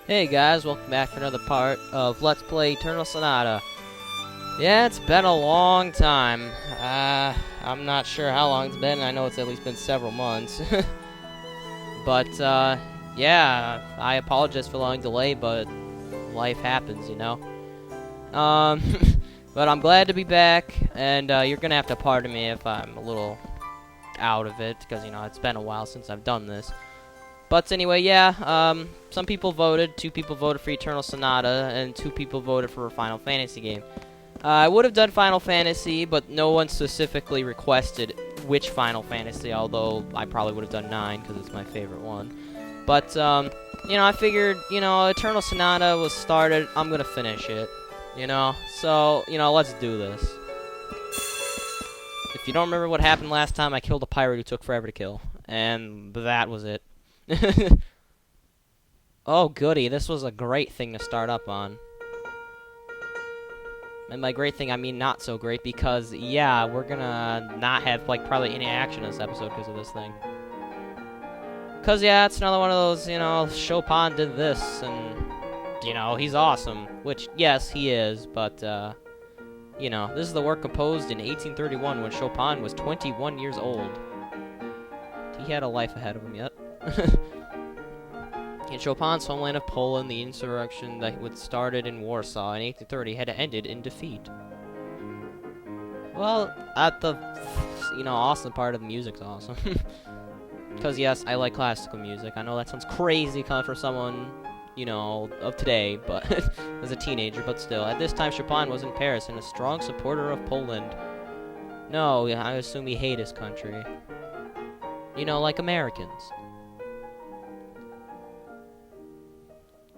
Hey guys, welcome back for another part of Let's Play Eternal Sonata. Yeah, it's been a long time. I'm not sure how long it's been. I know it's at least been several months. But, yeah, I apologize for the long delay, but life happens, you know? Um, but I'm glad to be back, and, you're gonna have to pardon me if I'm a little out of it, because, you know, it's been a while since I've done this. But anyway, yeah, some people voted. 2 people voted for Eternal Sonata, and 2 people voted for a Final Fantasy game. I would have done Final Fantasy, but no one specifically requested which Final Fantasy, although I probably would have done 9, because it's my favorite one. But, you know, I figured, you know, Eternal Sonata was started, I'm gonna finish it, you know? So, you know, let's do this. If you don't remember what happened last time, I killed a pirate who took forever to kill. And that was it. Oh, goody. This was a great thing to start up on. And by great thing, I mean not so great, because, yeah, we're gonna not have, like, probably any action this episode because of this thing. Because, yeah, it's another one of those, you know, Chopin did this, and, you know, he's awesome. Which, yes, he is, but, you know, this is the work composed in 1831 when Chopin was 21 years old. He had a life ahead of him yet. In Chopin's homeland of Poland, the insurrection that was started in Warsaw in 1830 had ended in defeat. Well, at the, you know, awesome part of the music's awesome. Because, yes, I like classical music. I know that sounds crazy coming from someone, you know, of today, but as a teenager, but still. At this time, Chopin was in Paris and a strong supporter of Poland. No, I assume he hated his country. You know, like Americans.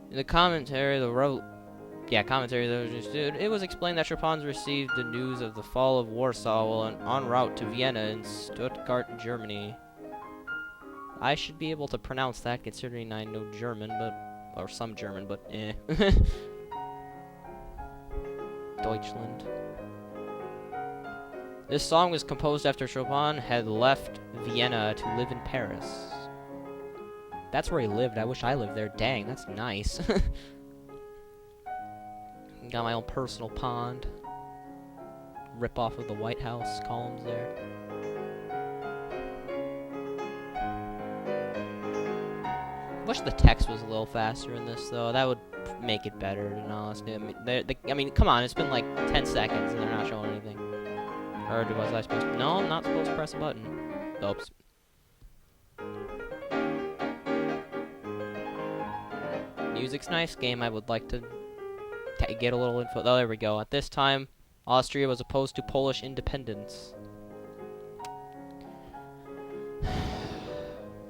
In the commentary, it was explained that Chopin received the news of the fall of Warsaw while en route to Vienna and Stuttgart, Germany. I should be able to pronounce that considering I know German, or some German, but eh. Deutschland. This song was composed after Chopin had left Vienna to live in Paris. That's where he lived. I wish I lived there. Dang, that's nice. Got my own personal pond. Rip off of the White House columns there. Wish the text was a little faster in this, though. That would make it better, in honesty. I mean, come on, it's been like 10 seconds and they're not showing anything. Or was I supposed to? No, I'm not supposed to press a button. Oops. Music's nice. Game I would like to get a little info. Oh, there we go. At this time, Austria was opposed to Polish independence.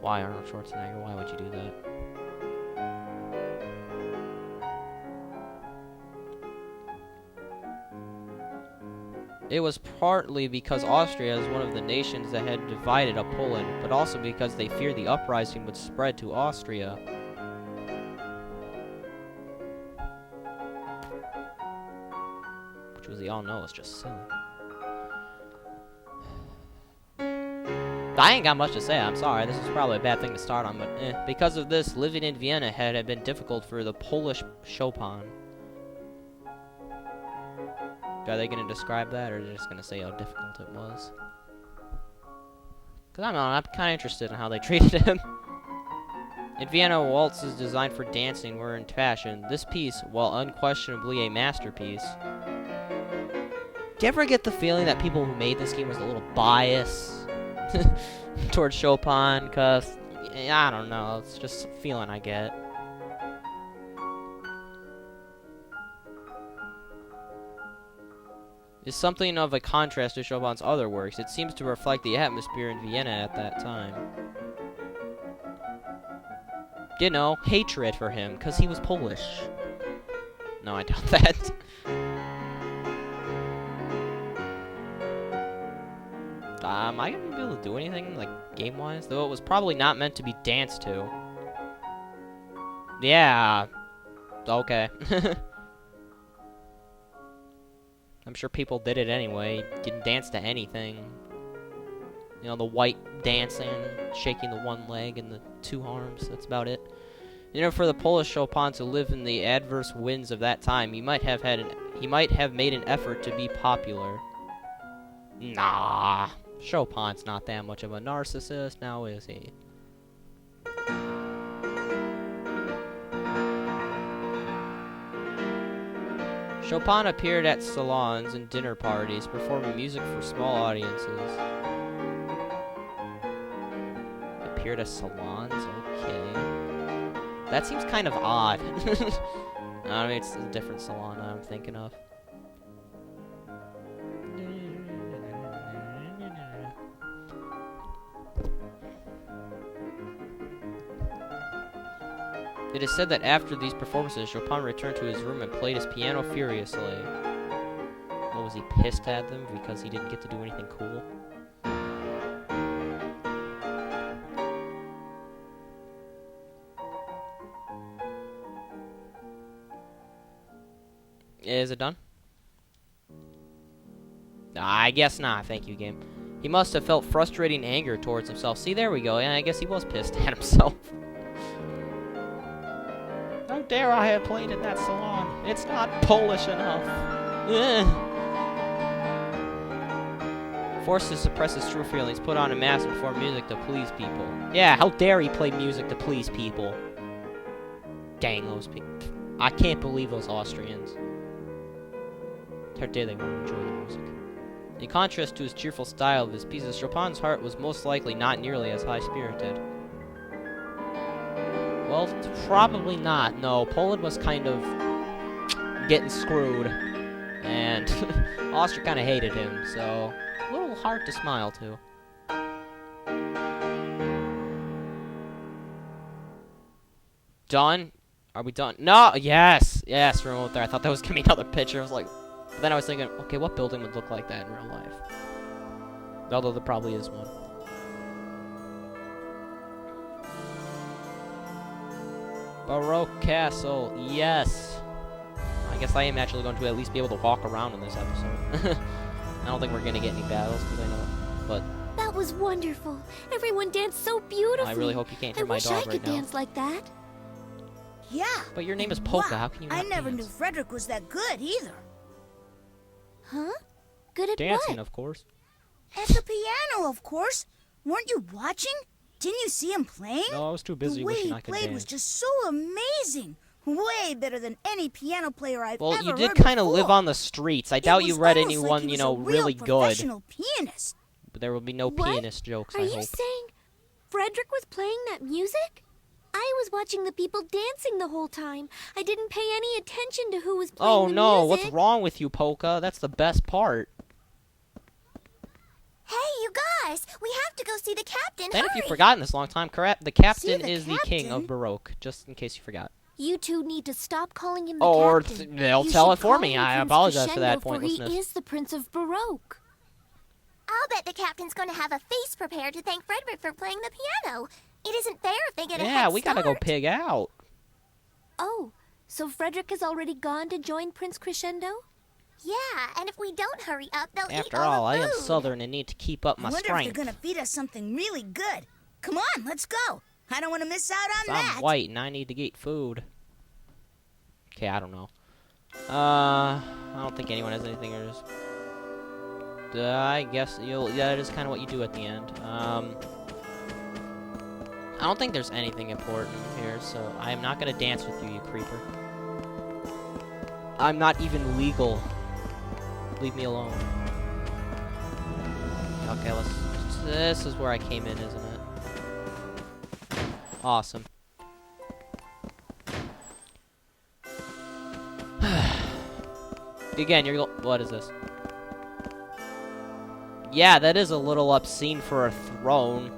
Why, Arnold Schwarzenegger? Why would you do that? It was partly because Austria is one of the nations that had divided up Poland, but also because they feared the uprising would spread to Austria. Which, as we all know, is just silly. I ain't got much to say, I'm sorry. This is probably a bad thing to start on, but eh. Because of this, living in Vienna had been difficult for the Polish Chopin. Are they going to describe that, or are they just going to say how difficult it was? Because I don't know, I'm kind of interested in how they treated him. In Vienna, waltzes designed for dancing were in fashion. This piece, while unquestionably a masterpiece... Do you ever get the feeling that people who made this game was a little biased towards Chopin? Because, I don't know, it's just a feeling I get. Is something of a contrast to Chopin's other works. It seems to reflect the atmosphere in Vienna at that time. You know, hatred for him, because he was Polish. No, I doubt that. Am I gonna be able to do anything, like, game-wise? Though it was probably not meant to be danced to. Yeah. Okay. I'm sure people did it anyway. Didn't dance to anything. You know, the white dancing, shaking the one leg and the 2 arms. That's about it. You know, for the Polish Chopin to live in the adverse winds of that time, he might have made an effort to be popular. Nah, Chopin's not that much of a narcissist, now is he? Chopin appeared at salons and dinner parties, performing music for small audiences. Appeared at salons? Okay. That seems kind of odd. I mean, it's a different salon I'm thinking of. It is said that after these performances, Chopin returned to his room and played his piano furiously. What, was he pissed at them because he didn't get to do anything cool? Is it done? I guess not. Thank you, game. He must have felt frustrating anger towards himself. See, there we go. Yeah, I guess he was pissed at himself. How dare I have played in that salon? It's not Polish enough. Forced to suppress his true feelings, put on a mask and perform music to please people. Yeah, how dare he play music to please people? Dang, those people. I can't believe those Austrians. How dare they want to enjoy the music. In contrast to his cheerful style of his pieces, Chopin's heart was most likely not nearly as high-spirited. Well, probably not. No, Poland was kind of getting screwed, and Austria kind of hated him, so a little hard to smile to. Done? Are we done? No! Yes! Yes, remote there. I thought that was going to be another picture. I was like... But then I was thinking, okay, what building would look like that in real life? Although there probably is one. Baroque Castle, yes! I guess I am actually going to at least be able to walk around in this episode. I don't think we're going to get any battles, because I know... But... That was wonderful! Everyone danced so beautifully! I really hope you can't hear my dog right now. I wish I could dance like that. Yeah. But your name is Polka, how can you not I never dance? knew Frederick was that good, either. Huh? Good at Dancing, what? of course. At the piano, of course. Weren't you watching? Didn't you see him playing? No, I was too busy the way wishing he I could played dance. was just so amazing. Way better than any piano player I've Well, ever you did heard kind of before. live on the streets. I doubt you It was read almost anyone, like he you was know, a real really good. professional pianist. But there will be no What? pianist jokes, Are I you hope. saying Frederick was playing that music? I was watching the people dancing the whole time. I didn't pay any attention to who was playing Oh the no, music. what's wrong with you, Polka? That's the best part. Hey, you guys! We have to go see the captain. Then if Hurry! you've forgotten this long time, the captain the is the king captain? of Baroque, just in case you forgot. You two need to stop calling him the Or captain. they'll You tell should it for call me. him I Prince apologize for that Crescendo, for pointlessness. he is the Prince of Baroque. I'll bet the captain's going to have a feast prepared to thank Frederick for playing the piano. It isn't fair if they get a Yeah, head we gotta go start. pig out. Oh, so Frederick has already gone to join Prince Crescendo? Yeah, and if we don't hurry up, they'll eat After all all, the I am food. southern and need to keep up my I wonder strength. if they're gonna feed us something really good. Come on, let's go. I don't want to miss out on that. I'm white and I need to get food. Okay, I don't know. I don't think anyone has anything or just... I guess that is kind of what you do at the end. I don't think there's anything important here, so I am not gonna dance with you, you creeper. I'm not even legal. Leave me alone. Okay, this is where I came in, isn't it? Awesome. Again, what is this? Yeah, that is a little obscene for a throne.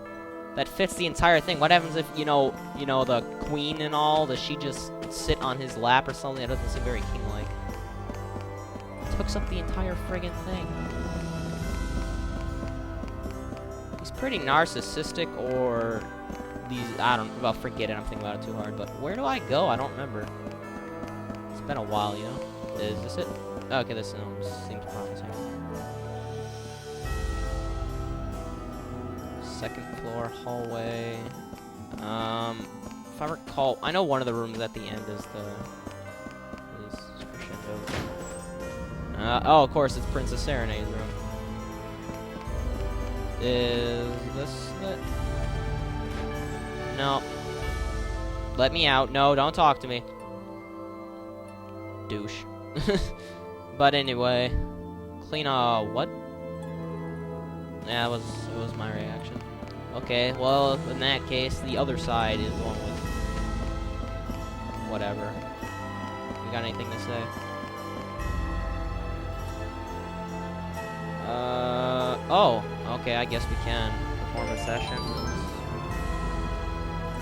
That fits the entire thing. What happens if, you know, the queen and all, does she just sit on his lap or something? That doesn't seem very king-like. Hooks up the entire friggin' thing. He's pretty narcissistic, or these, well, forget it, I'm thinking about it too hard, but where do I go? I don't remember. It's been a while, you know? Is this it? Okay, this seems promising. Second floor hallway. If I recall, I know one of the rooms at the end is crescendo. Oh, of course, it's Princess Serenade's room. Is this it? No. Let me out. No, don't talk to me. Douche. But anyway, clean what? Yeah, it was my reaction. Okay, well, in that case, the other side is the one with whatever. You got anything to say? Oh, okay, I guess we can perform a session.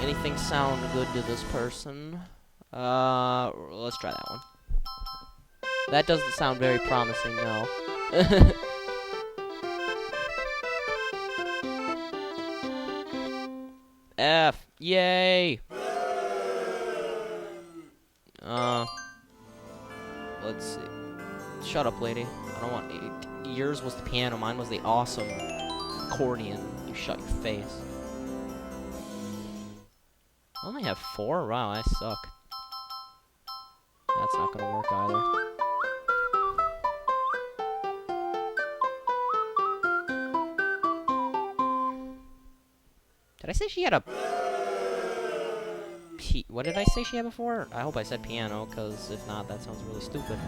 Anything sound good to this person? Let's try that one. That doesn't sound very promising, no. F. Yay! Let's see. Shut up, lady. I don't want... Yours was the piano, mine was the awesome accordion. You shut your face. I only have 4? Wow, I suck. That's not gonna work either. Did I say she had a... What did I say she had before? I hope I said piano, because if not, that sounds really stupid.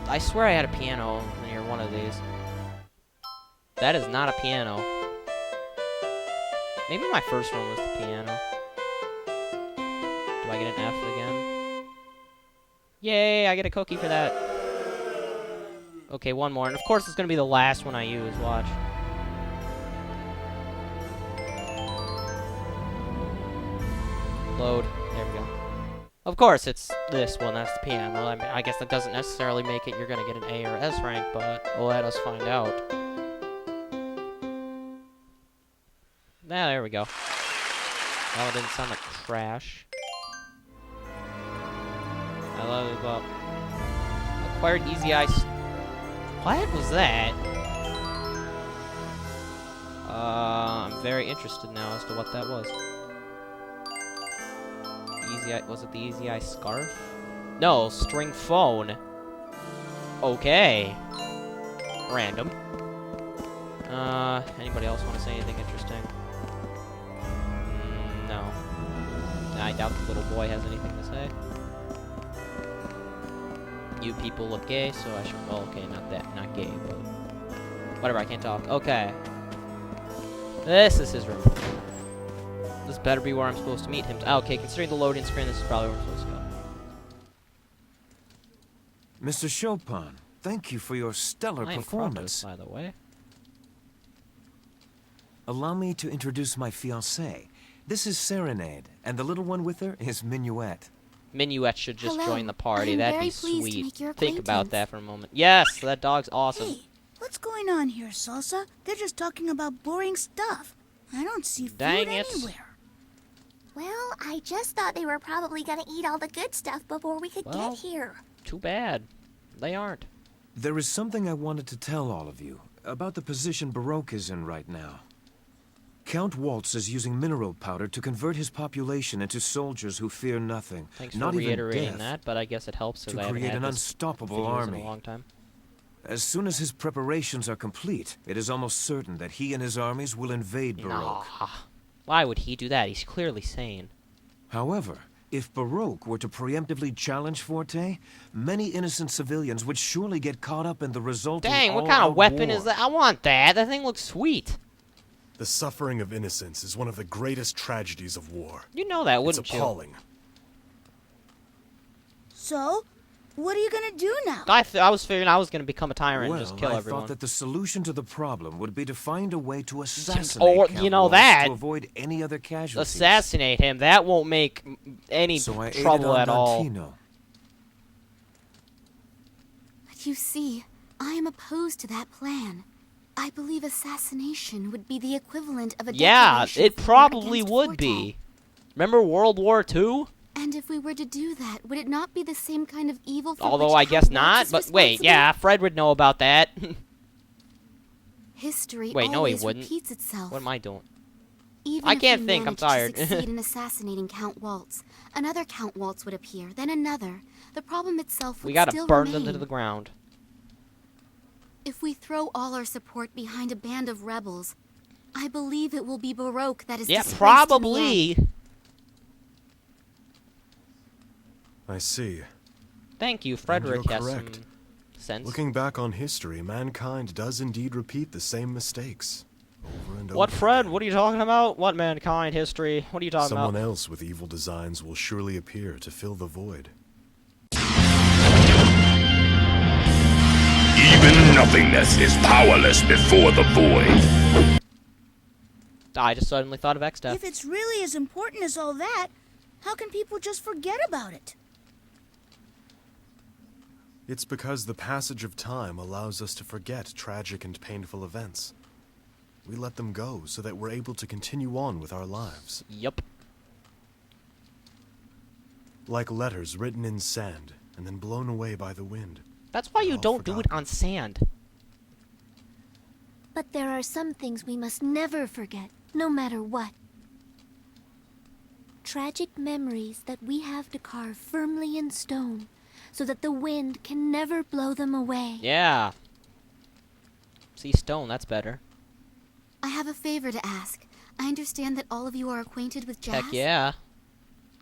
I swear I had a piano near one of these. That is not a piano. Maybe my first one was the piano. Do I get an F again? Yay, I get a cookie for that. Okay, one more. And of course it's going to be the last one I use. Watch. Load. There we go. Of course, it's this one. That's the piano. I mean, I guess that doesn't necessarily make it you're going to get an A or S rank, but let us find out. There we go. That one didn't sound like crash. I love it, but... Acquired easy ice... What was that? I'm very interested now as to what that was. Was it the Easy Eye Scarf? No, string phone. Okay. Random. Anybody else want to say anything interesting? No. I doubt the little boy has anything to say. You people look gay, so I should... Well, okay, not gay, but... Whatever, I can't talk. Okay. This is his room. This better be where I'm supposed to meet him. Oh, okay, considering the loading screen, this is probably where I'm supposed to go. Mr. Chopin, thank you for your stellar performance. By the way. Allow me to introduce my fiancée. This is Serenade, and the little one with her is Minuet. Minuet should just Hello. join the party. I'm That'd very be pleased to sweet. make your Think about acquaintance. that for a moment. Yes, that dog's awesome. Hey, what's going on here, Salsa? They're just talking about boring stuff. I don't see food Dang it. anywhere. Well, I just thought they were probably gonna eat all the good stuff before we could Well. get here. Too bad. They aren't. There is something I wanted to tell all of you about the position Baroque is in right now. Count Waltz is using mineral powder to convert his population into soldiers who fear nothing, Thanks not for even reiterating death, that, but I guess it helps to if I haven't create had an this unstoppable videos army. in a long time. As soon as his preparations are complete, it is almost certain that he and his armies will invade Baroque. Nah. Why would he do that? He's clearly sane. However, if Baroque were to preemptively challenge Forte, many innocent civilians would surely get caught up in the resulting Dang, what kind of all-out weapon war. is that? I want that. That thing looks sweet. The suffering of innocence is one of the greatest tragedies of war. You know that, It's wouldn't you? appalling. So, what are you gonna do now? I was figuring I was going to become a tyrant and just kill I everyone. thought that the solution to the problem would be to find a way to assassinate Or, Count you know Waltz that. to avoid any other casualties. Assassinate him. That won't make any So I trouble aided at all. Andantino. But you see, I am opposed to that plan. I believe assassination would be the equivalent of a Yeah, declaration it of war probably against would Forte. be. Remember World War II? And if we were to do that, would it not be the same kind of evil for Although which I guess Count not. Waltz is But wait, responsible? yeah, Fred would know about that. History Wait, no, he always wouldn't. repeats itself. What am I doing? Even I if can't we think, I'm managed tired. to succeed in assassinating Count Waltz, another Count Waltz would appear, then another. The problem itself would We gotta still burn remain. them to the ground. If we throw all our support behind a band of rebels, I believe it will be Baroque that is Yeah, disgraced in the probably. end. I see. Thank you, And Frederick you're has correct. some sense. Looking back on history, mankind does indeed repeat the same mistakes. Over and What, over Fred? again. What are you talking about? What mankind history? What are you talking Someone about? else with evil designs will surely appear to fill the void. Even nothingness is powerless before the void. I just suddenly thought of X-Stuff. If it's really as important as all that, how can people just forget about it? It's because the passage of time allows us to forget tragic and painful events. We let them go so that we're able to continue on with our lives. Yup. Like letters written in sand and then blown away by the wind. That's why They're you all don't do it forgotten. on sand. But there are some things we must never forget, no matter what. Tragic memories that we have to carve firmly in stone, so that the wind can never blow them away. Yeah. See, stone, that's better. I have a favor to ask. I understand that all of you are acquainted with jazz. Heck yeah.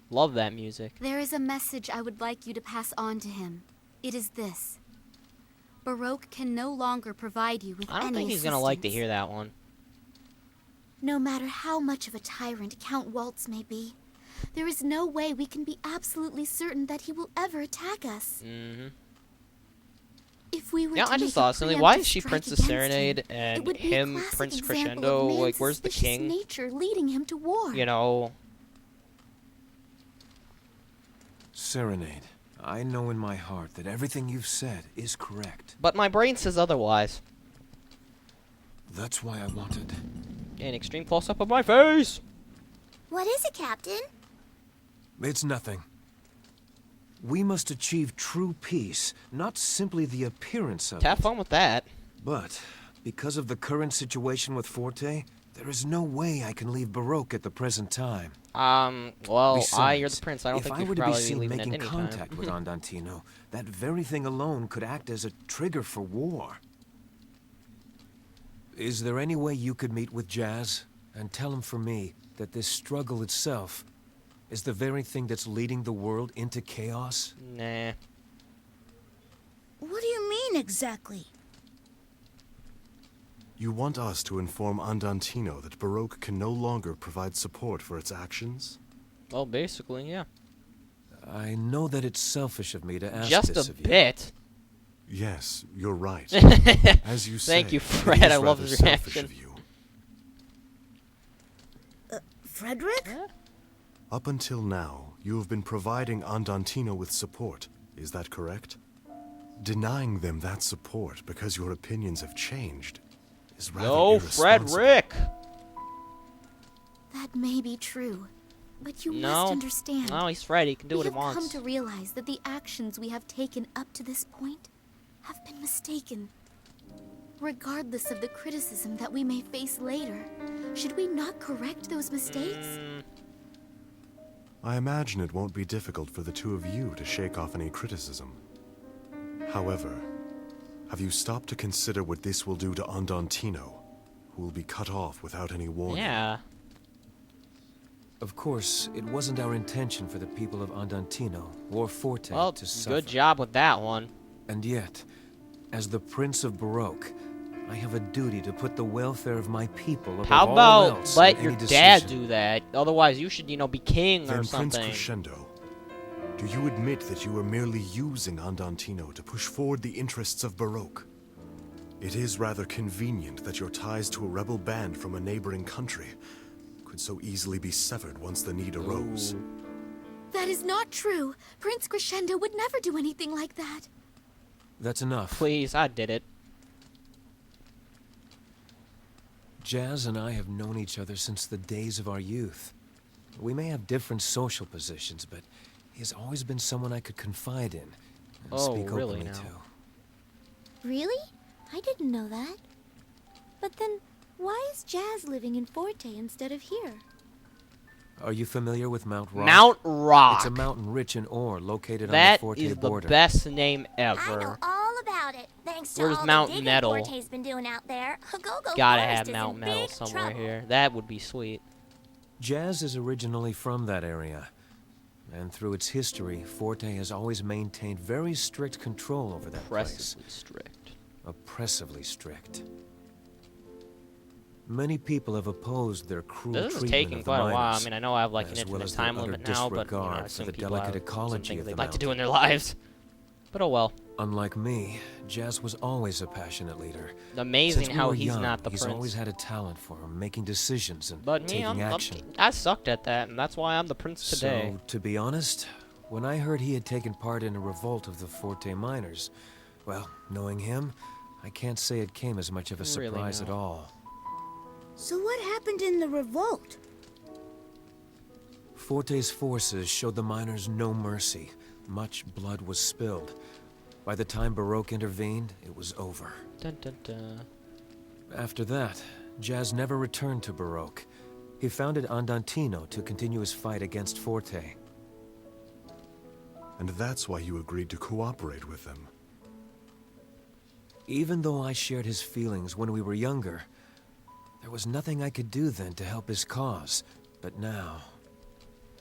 Love that music. There is a message I would like you to pass on to him. It is this. Baroque can no longer provide you with any I don't think he's gonna like to hear that one. No matter how much of a tyrant Count Waltz may be, there is no way we can be absolutely certain that he will ever attack us. Mm-hmm. If we were Yeah, to I make just a thought suddenly, why preemptive is she strike Princess against Serenade him, it and would be a him classic Prince example of Crescendo? man's Like, where's the suspicious king? nature leading him to war. You know. Serenade, I know in my heart that everything you've said is correct. But my brain says otherwise. That's why I wanted. An extreme close-up of my face! What is it, Captain? It's nothing. We must achieve true peace, not simply the appearance of Have it. fun with that. But, because of the current situation with Forte, there is no way I can leave Baroque at the present time. Well, you're Besides, the prince. I don't if think I you were could to be probably be seen leaving at making any contact time. with Andantino, that very thing alone could act as a trigger for war. Is there any way you could meet with Jazz and tell him for me that this struggle itself is the very thing that's leading the world into chaos? Nah. What do you mean exactly? You want us to inform Andantino that Baroque can no longer provide support for its actions? Well, basically, yeah. I know that it's selfish of me to ask Just this a of you. bit. Yes, you're right. As you say, Thank you, it Fred. is I love rather his selfish reaction. of you. Frederick? Up until now, you have been providing Andantino with support. Is that correct? Denying them that support because your opinions have changed is rather No, irresponsible. Frederick! That may be true, but you No. must understand. No, he's Fred. He can do we what he have come wants. to realize that the actions we have taken up to this point have been mistaken. Regardless of the criticism that we may face later, should we not correct those mistakes? I imagine it won't be difficult for the two of you to shake off any criticism. However, have you stopped to consider what this will do to Andantino, who will be cut off without any warning? Yeah. Of course, it wasn't our intention for the people of Andantino or Forte Well, to suffer. good job with that one. And yet, as the Prince of Baroque, I have a duty to put the welfare of my people above How all about else let in your any dad decision. do that? Otherwise, you should, be king Then or Prince something. Crescendo, do you admit that you are merely using Andantino to push forward the interests of Baroque? It is rather convenient that your ties to a rebel band from a neighboring country could so easily be severed once the need arose. That is not true. Prince Crescendo would never do anything like that. That's enough. Please, I did it. Jazz and I have known each other since the days of our youth. We may have different social positions, but he has always been someone I could confide in and Oh, speak really openly now? to. Really? I didn't know that. But then, Why is Jazz living in Forte instead of here? Are you familiar with Mount Rock? Mount Rock. It's a mountain rich in ore located on That the Forte is the border. best name I know ever. all about it, thanks to Where's all Mount the digging Metal? Forte's been doing out there. Go-Go Gotta Forest have is Mount in Metal big somewhere trouble. here. That would be sweet. Jazz is originally from that area. And through its history, Forte has always maintained very strict control over that place. Oppressively strict. Oppressively strict. Many people have opposed their cruel This is treatment taking of the quite a while. I miners, mean, I know I have like an as well infinite as their time utter limit now, but you know, I disregard assume for the people delicate have some ecology things of they'd the like to do in mountain. their lives. But oh well. Unlike me, Jazz was always a passionate leader. Amazing Since we how were he's young, not the he's prince. always had a talent for making decisions and But me, taking action. I sucked at that, and that's why I'm the prince today. So, to be honest, when I heard he had taken part in a revolt of the Forte miners, well, knowing him, I can't say it came as much of a Really, surprise no. at all. So what happened in the revolt? Forte's forces showed the miners no mercy. Much blood was spilled. By the time Baroque intervened, it was over. Dun, dun, dun. After that, Jazz never returned to Baroque. He founded Andantino to continue his fight against Forte. And that's why you agreed to cooperate with them. Even though I shared his feelings when we were younger, there was nothing I could do then to help his cause. But now,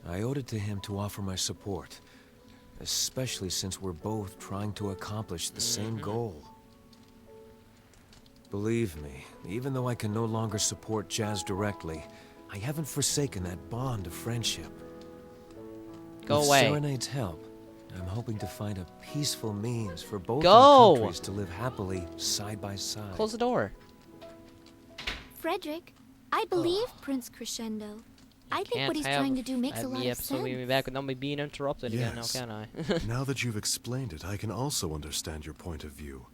I owed it to him to offer my support. Especially since we're both trying to accomplish the same goal. Believe me, even though I can no longer support Jazz directly, I haven't forsaken that bond of friendship. Go With away. Serenade's help, I'm hoping to find a peaceful means for both Go! our countries to live happily side by side. Close the door. Frederick, I believe Prince Crescendo. I think what he's Can't trying to do makes a have lot me of episode me sense. back without me being interrupted again, now Yes. can I? Now that you've explained it, I can also understand your point of view.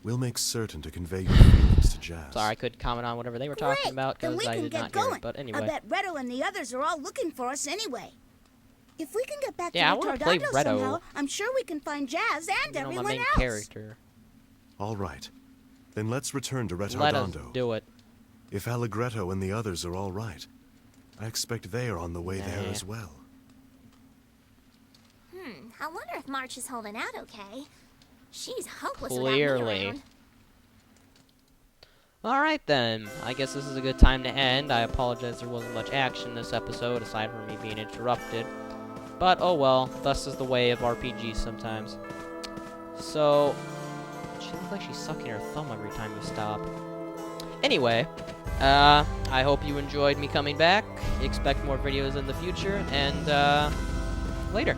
We'll make certain to convey your feelings to Jazz. Sorry, I could comment on whatever they were talking Great! about Then because we I can did get not hear going. it. But I anyway. bet Redo and the others are all looking for us anyway. If we can get back Yeah, I to wanna play Retardado Redo. somehow, I'm sure we can find Jazz and You know, my everyone main else. character. All right. Then let's return to Let us Retardando. do it. If Allegretto and the others are all right, I expect they are on the way there Nah. as well. I wonder if March is holding out okay. She's hopeless without Clearly. me around. Alright then, I guess this is a good time to end. I apologize there wasn't much action this episode, aside from me being interrupted. But oh well, thus is the way of RPGs sometimes. So, she looks like she's sucking her thumb every time you stop. Anyway, I hope you enjoyed me coming back. Expect more videos in the future, and later.